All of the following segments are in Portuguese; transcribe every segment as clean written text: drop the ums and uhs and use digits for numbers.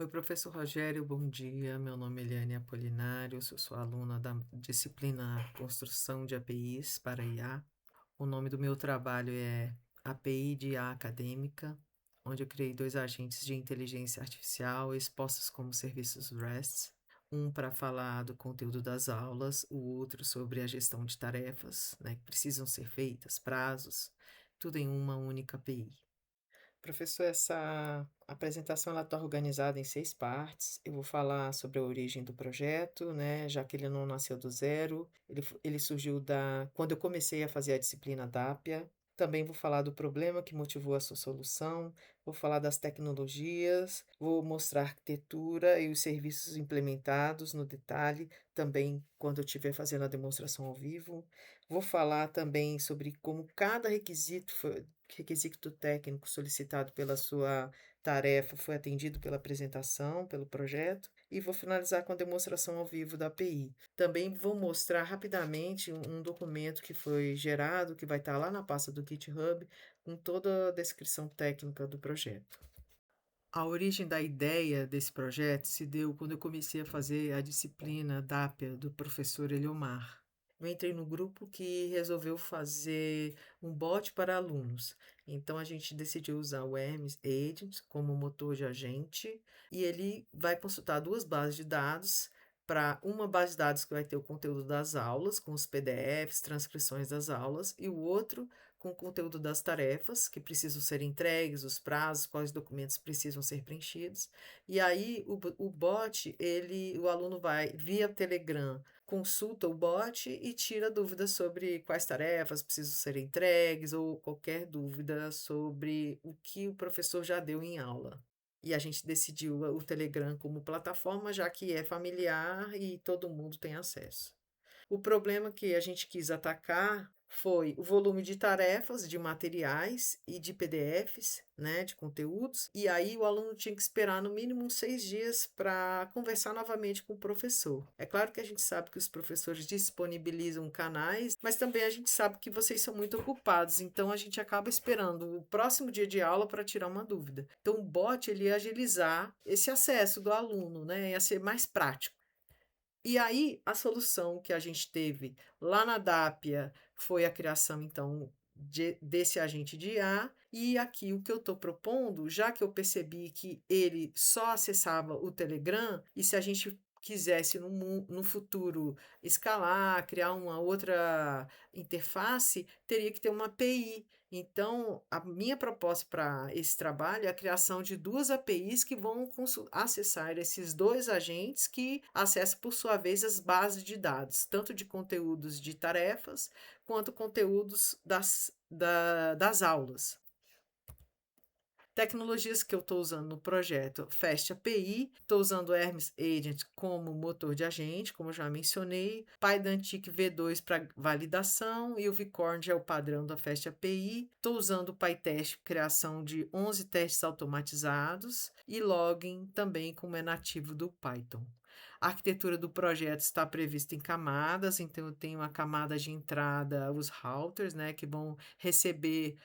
Oi, professor Rogério, bom dia. Meu nome é Eliane Apolinário, sou sua aluna da disciplina Construção de APIs para IA. O nome do meu trabalho é API de IA Acadêmica, onde eu criei dois agentes de inteligência artificial expostos como serviços REST, um para falar do conteúdo das aulas, o outro sobre a gestão de tarefas, né, que precisam ser feitas, prazos, tudo em uma única API. Professor, essa apresentação ela está organizada em 6 partes. Eu vou falar sobre a origem do projeto, né, já que ele não nasceu do zero, ele surgiu da quando eu comecei a fazer a disciplina DAPIA. Também vou falar do problema que motivou a sua solução, vou falar das tecnologias, vou mostrar a arquitetura e os serviços implementados no detalhe, também quando eu estiver fazendo a demonstração ao vivo. Vou falar também sobre como cada requisito técnico solicitado pela sua tarefa foi atendido pela apresentação, pelo projeto, e vou finalizar com a demonstração ao vivo da API. Também vou mostrar rapidamente um documento que foi gerado, que vai estar lá na pasta do GitHub, com toda a descrição técnica do projeto. A origem da ideia desse projeto se deu quando eu comecei a fazer a disciplina DAPIA do professor Eliomar. Eu entrei no grupo que resolveu fazer um bot para alunos. Então a gente decidiu usar o Hermes Agent como motor de agente e ele vai consultar duas bases de dados. Para uma base de dados que vai ter o conteúdo das aulas, com os PDFs, transcrições das aulas, e o outro com o conteúdo das tarefas que precisam ser entregues, os prazos, quais documentos precisam ser preenchidos. E aí o bot, o aluno vai via Telegram, consulta o bot e tira dúvidas sobre quais tarefas precisam ser entregues ou qualquer dúvida sobre o que o professor já deu em aula. E a gente decidiu o Telegram como plataforma, já que é familiar e todo mundo tem acesso. O problema que a gente quis atacar foi o volume de tarefas, de materiais e de PDFs, né, de conteúdos, e aí o aluno tinha que esperar no mínimo uns 6 dias para conversar novamente com o professor. É claro que a gente sabe que os professores disponibilizam canais, mas também a gente sabe que vocês são muito ocupados, então a gente acaba esperando o próximo dia de aula para tirar uma dúvida. Então o bot ele ia agilizar esse acesso do aluno, né, ia ser mais prático. E aí, a solução que a gente teve lá na DAPIA foi a criação, então, desse agente de IA. E aqui o que eu estou propondo, já que eu percebi que ele só acessava o Telegram, e se a gente quisesse no futuro escalar, criar uma outra interface, teria que ter uma API. Então, a minha proposta para esse trabalho é a criação de duas APIs que vão acessar esses dois agentes que acessam, por sua vez, as bases de dados, tanto de conteúdos de tarefas quanto conteúdos das aulas. Tecnologias que eu estou usando no projeto Fast API, estou usando o Hermes Agent como motor de agente, como já mencionei, Pydantic V2 para validação e o Vicorn é o padrão da Fast API. Estou usando o PyTest, criação de 11 testes automatizados e Logging também como é nativo do Python. A arquitetura do projeto está prevista em camadas, então eu tenho a camada de entrada, os routers, né, que vão receber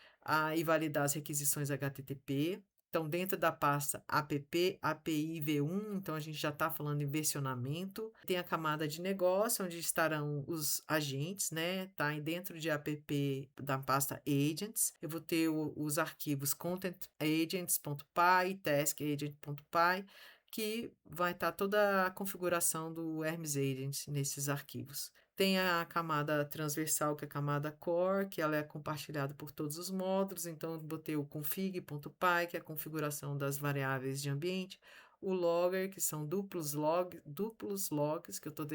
e validar as requisições HTTP. Então, dentro da pasta app API V1, então a gente já está falando em versionamento. Tem a camada de negócio, onde estarão os agentes, né? Tá dentro de app da pasta agents. Eu vou ter os arquivos contentagents.py, taskagent.py, que vai estar toda a configuração do Hermes Agent nesses arquivos. Tem a camada transversal, que é a camada core, que ela é compartilhada por todos os módulos. Então, eu botei o config.py, que é a configuração das variáveis de ambiente. O logger, que são duplos logs, que eu estou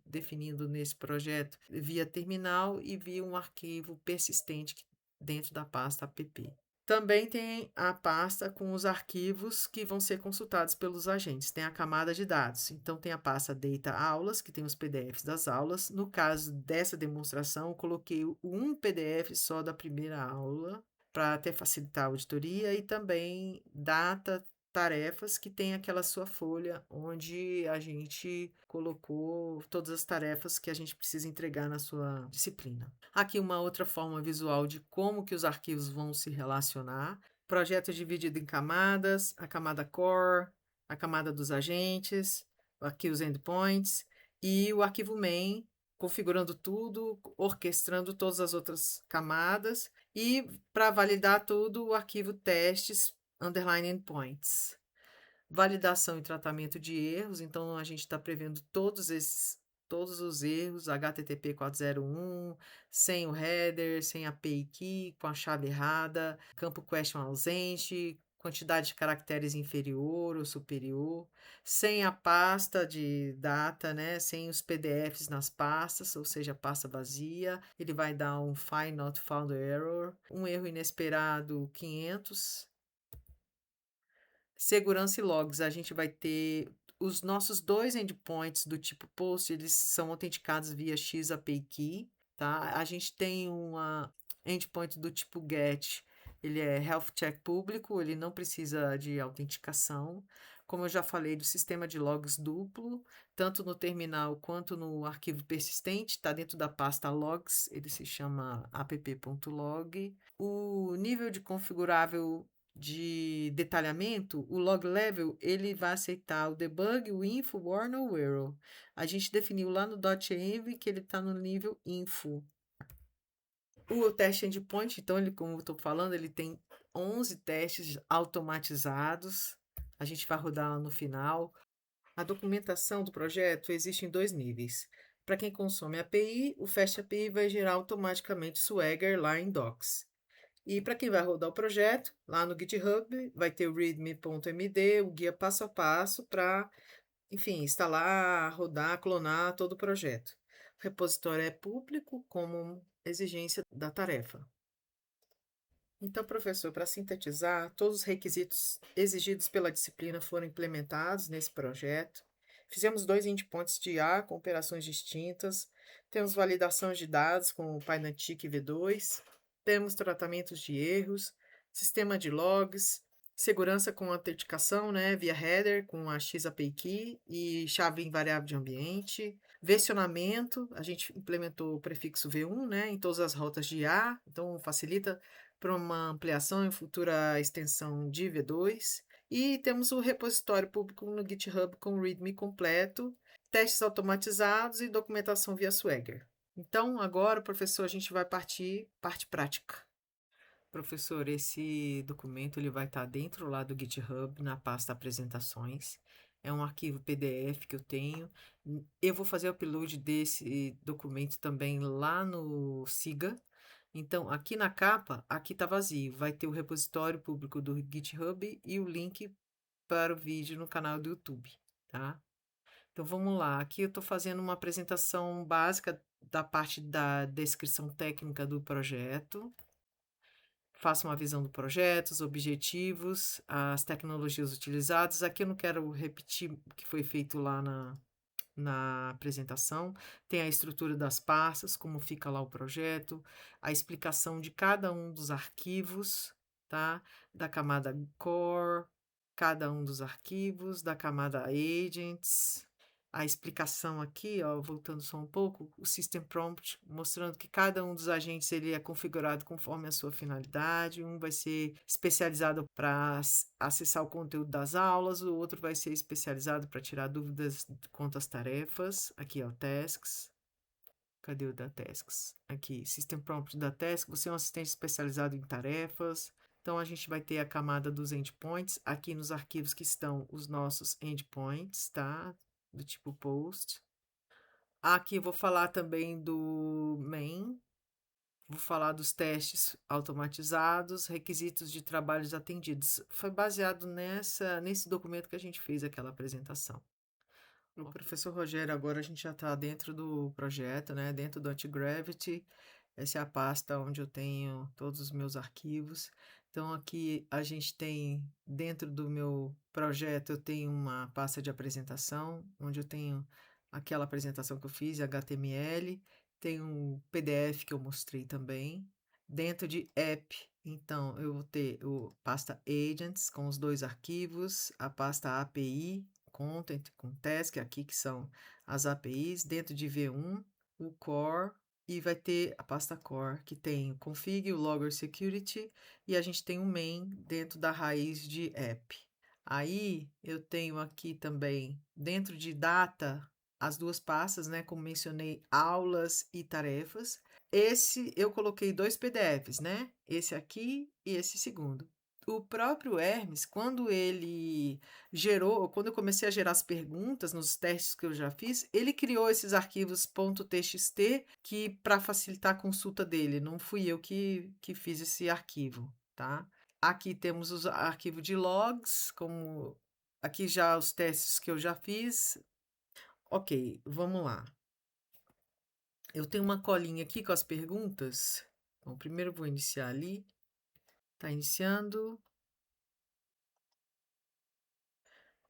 definindo nesse projeto via terminal e via um arquivo persistente dentro da pasta app. Também tem a pasta com os arquivos que vão ser consultados pelos agentes. Tem a camada de dados. Então, tem a pasta Data Aulas, que tem os PDFs das aulas. No caso dessa demonstração, eu coloquei um PDF só da primeira aula, para até facilitar a auditoria, e também data, tarefas, que tem aquela sua folha onde a gente colocou todas as tarefas que a gente precisa entregar na sua disciplina. Aqui uma outra forma visual de como que os arquivos vão se relacionar. Projeto dividido em camadas, a camada core, a camada dos agentes, aqui os endpoints e o arquivo main, configurando tudo, orquestrando todas as outras camadas e para validar tudo o arquivo testes underline endpoints. Validação e tratamento de erros, então a gente está prevendo todos os erros, HTTP 401, sem o header, sem a API key, com a chave errada, campo question ausente, quantidade de caracteres inferior ou superior, sem a pasta de data, né, sem os PDFs nas pastas, ou seja, pasta vazia, ele vai dar um find not found error, um erro inesperado 500. Segurança e logs, a gente vai ter os nossos 2 endpoints do tipo post, eles são autenticados via XAPI Key, tá? A gente tem uma endpoint do tipo get, ele é health check público, ele não precisa de autenticação. Como eu já falei do sistema de logs duplo, tanto no terminal quanto no arquivo persistente, está dentro da pasta logs, ele se chama app.log. O nível de configurável de detalhamento, o log level, ele vai aceitar o debug, o info, o warn ou o error. A gente definiu lá no .env que ele está no nível info. O teste endpoint, então, ele, como eu estou falando, ele tem 11 testes automatizados. A gente vai rodar lá no final. A documentação do projeto existe em 2 níveis. Para quem consome a API, o Fast API vai gerar automaticamente Swagger lá em Docs. E para quem vai rodar o projeto, lá no GitHub vai ter o readme.md, o guia passo a passo para, enfim, instalar, rodar, clonar todo o projeto. O repositório é público como exigência da tarefa. Então, professor, para sintetizar, todos os requisitos exigidos pela disciplina foram implementados nesse projeto. Fizemos 2 endpoints de IA com operações distintas. Temos validações de dados com o Pydantic V2. Temos tratamentos de erros, sistema de logs, segurança com autenticação, né, via header com a XAPI Key e chave invariável de ambiente. Versionamento, a gente implementou o prefixo V1, né, em todas as rotas de IA, então facilita para uma ampliação e futura extensão de V2. E temos o repositório público no GitHub com o README completo, testes automatizados e documentação via Swagger. Então, agora, professor, a gente vai parte prática. Professor, esse documento ele vai estar dentro lá do GitHub, na pasta apresentações. É um arquivo PDF que eu tenho. Eu vou fazer o upload desse documento também lá no Siga. Então, aqui na capa, aqui está vazio. Vai ter o repositório público do GitHub e o link para o vídeo no canal do YouTube, tá? Então, vamos lá. Aqui eu estou fazendo uma apresentação básica da parte da descrição técnica do projeto. Faço uma visão do projeto, os objetivos, as tecnologias utilizadas. Aqui eu não quero repetir o que foi feito lá na apresentação, tem a estrutura das pastas, como fica lá o projeto, a explicação de cada um dos arquivos, tá? Da camada core, cada um dos arquivos, da camada agents, a explicação aqui, ó, voltando só um pouco, o system prompt, mostrando que cada um dos agentes ele é configurado conforme a sua finalidade, um vai ser especializado para acessar o conteúdo das aulas, o outro vai ser especializado para tirar dúvidas quanto às tarefas, aqui ó, tasks, cadê o da tasks? Aqui, system prompt da task, você é um assistente especializado em tarefas, então a gente vai ter a camada dos endpoints, aqui nos arquivos que estão os nossos endpoints, tá? Do tipo post. Aqui eu vou falar também do main, vou falar dos testes automatizados, requisitos de trabalhos atendidos. Foi baseado nesse documento que a gente fez aquela apresentação. O professor Rogério, agora a gente já está dentro do projeto, né? Dentro do Antigravity. Essa é a pasta onde eu tenho todos os meus arquivos. Então, aqui a gente tem, dentro do meu projeto, eu tenho uma pasta de apresentação, onde eu tenho aquela apresentação que eu fiz, HTML, tem um PDF que eu mostrei também. Dentro de app, então, eu vou ter o pasta agents com os 2 arquivos, a pasta API, content com task, aqui que são as APIs, dentro de V1, o core, e vai ter a pasta core, que tem o config, o logger security, e a gente tem o main dentro da raiz de app. Aí eu tenho aqui também, dentro de data, as 2 pastas, né, como mencionei, aulas e tarefas. Esse eu coloquei 2 PDFs, né, esse aqui e esse segundo. O próprio Hermes, quando ele gerou quando eu comecei a gerar as perguntas nos testes que eu já fiz, ele criou esses arquivos .txt que para facilitar a consulta dele, não fui eu que fiz esse arquivo, tá. Aqui temos os arquivo de logs, como aqui já os testes que eu já fiz. Ok, vamos lá. Eu tenho uma colinha aqui com as perguntas. Bom, primeiro eu vou iniciar ali. Tá iniciando.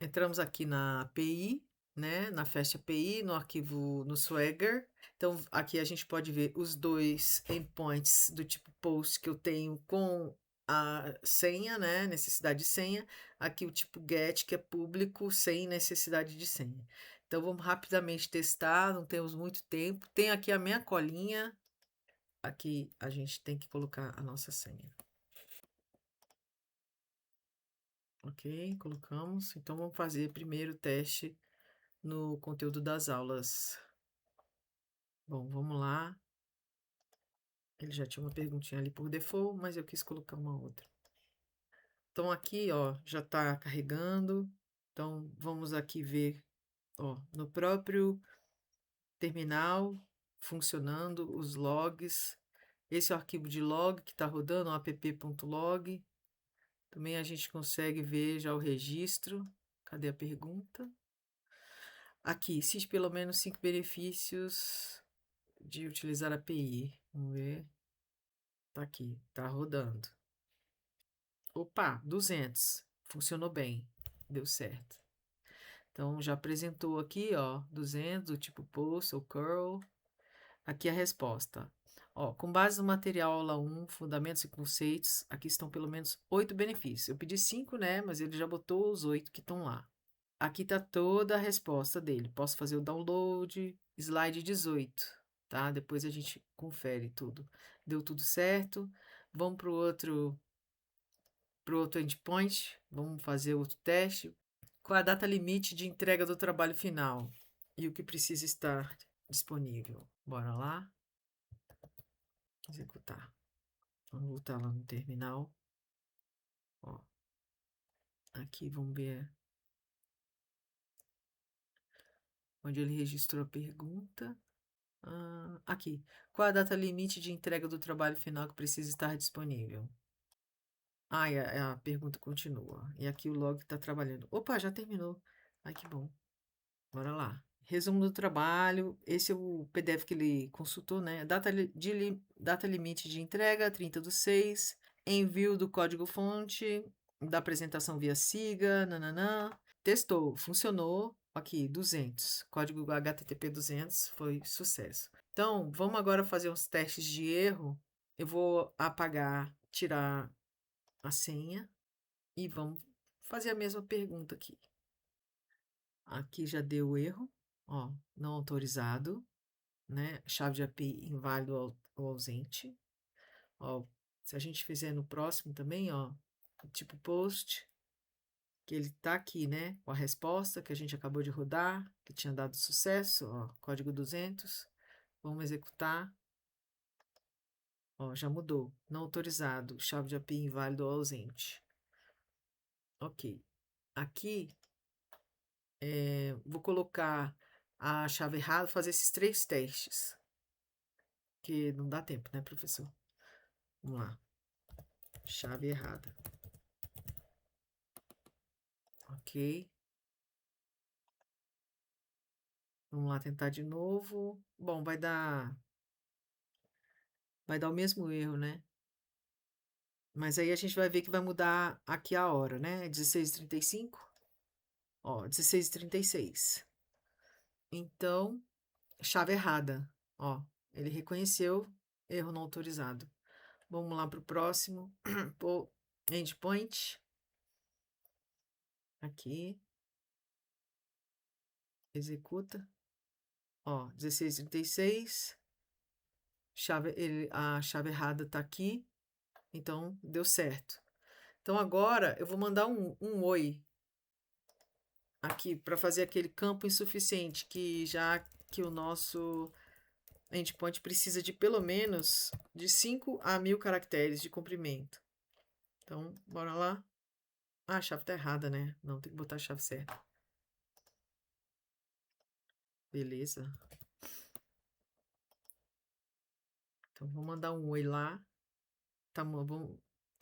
Entramos aqui na API, né? Na Fast API, no arquivo no Swagger. Então, aqui a gente pode ver os 2 endpoints do tipo post que eu tenho com a senha, né? Necessidade de senha. Aqui o tipo get, que é público, sem necessidade de senha. Então, vamos rapidamente testar, não temos muito tempo. Tem aqui a minha colinha. Aqui a gente tem que colocar a nossa senha. Ok, colocamos. Então, vamos fazer primeiro o teste no conteúdo das aulas. Bom, vamos lá. Ele já tinha uma perguntinha ali por default, mas eu quis colocar uma outra. Então, aqui, ó, já está carregando. Então, vamos aqui ver, ó, no próprio terminal, funcionando os logs. Esse é o arquivo de log que está rodando, o app.log. Também a gente consegue ver já o registro. Cadê a pergunta? Aqui, existe pelo menos 5 benefícios de utilizar a API. Vamos ver. Tá aqui, tá rodando. Opa, 200. Funcionou bem. Deu certo. Então, já apresentou aqui, ó, 200, o tipo post ou curl. Aqui a resposta. Ó, com base no material aula 1, fundamentos e conceitos, aqui estão pelo menos 8 benefícios. Eu pedi 5, né, mas ele já botou os 8 que estão lá. Aqui está toda a resposta dele. Posso fazer o download, slide 18, tá? Depois a gente confere tudo. Deu tudo certo. Vamos para o outro endpoint. Vamos fazer outro teste. Qual é a data limite de entrega do trabalho final? E o que precisa estar disponível? Bora lá. Executar. Vamos voltar lá no terminal. Ó, aqui vamos ver onde ele registrou a pergunta. Aqui. Qual a data limite de entrega do trabalho final que precisa estar disponível? E a pergunta continua. E aqui o log está trabalhando. Opa, já terminou. Ai, que bom. Bora lá. Resumo do trabalho. Esse é o PDF que ele consultou, né? Data limite de entrega, 30/6. Envio do código-fonte, da apresentação via SIGA, nananã. Testou, funcionou. Aqui, 200. Código HTTP 200 foi sucesso. Então, vamos agora fazer uns testes de erro. Eu vou apagar, tirar a senha e vamos fazer a mesma pergunta aqui. Aqui já deu erro, ó, não autorizado, né? Chave de API inválido ou ausente. Ó, se a gente fizer no próximo também, ó, tipo post, que ele tá aqui, né? Com a resposta que a gente acabou de rodar, que tinha dado sucesso, ó, código 200. Vamos executar. Ó, já mudou. Não autorizado. Chave de API inválido ou ausente. Ok. Aqui, vou colocar a chave errada, fazer esses 3 testes. Que não dá tempo, né, professor? Vamos lá. Chave errada. Ok. Vamos lá tentar de novo. Bom, vai dar o mesmo erro, né? Mas aí a gente vai ver que vai mudar aqui a hora, né? 16h35. Ó, 16h36. Então, chave errada. Ó, ele reconheceu erro não autorizado. Vamos lá para o próximo. Endpoint. Aqui. Executa. Ó, 16h36. A chave errada está aqui. Então, deu certo. Então, agora eu vou mandar um oi aqui para fazer aquele campo insuficiente, que já que o nosso endpoint precisa de pelo menos de 5 a 1000 caracteres de comprimento. Então, bora lá. Ah, a chave tá errada, né? Não, tem que botar a chave certa. Beleza. Então, vou mandar um oi lá. Estão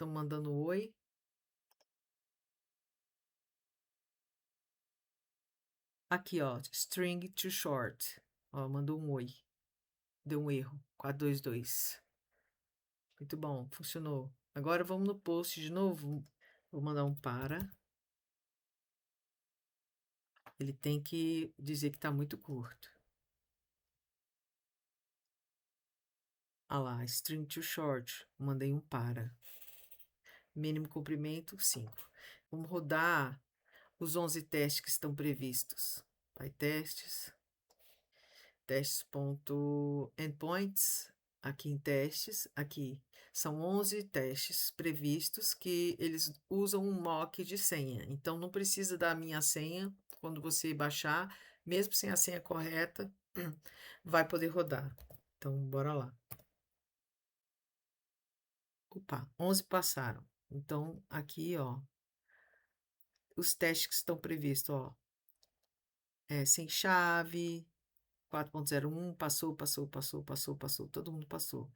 mandando oi. Aqui, ó, string too short. Ó, mandou um oi. Deu um erro. 422. Muito bom, funcionou. Agora vamos no post de novo. Vou mandar um para. Ele tem que dizer que está muito curto. Ah lá, string too short. Mandei um para. Mínimo comprimento, 5. Vamos rodar os 11 testes que estão previstos. Vai testes. Testes.endpoints. Aqui em testes, aqui. São 11 testes previstos que eles usam um mock de senha. Então, não precisa da minha senha quando você baixar, mesmo sem a senha correta, vai poder rodar. Então, bora lá. Opa, 11 passaram. Então, aqui, ó, os testes que estão previstos, ó, sem chave, 4.01, passou, todo mundo passou.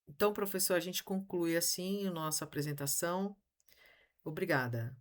Então, professor, a gente conclui assim a nossa apresentação. Obrigada.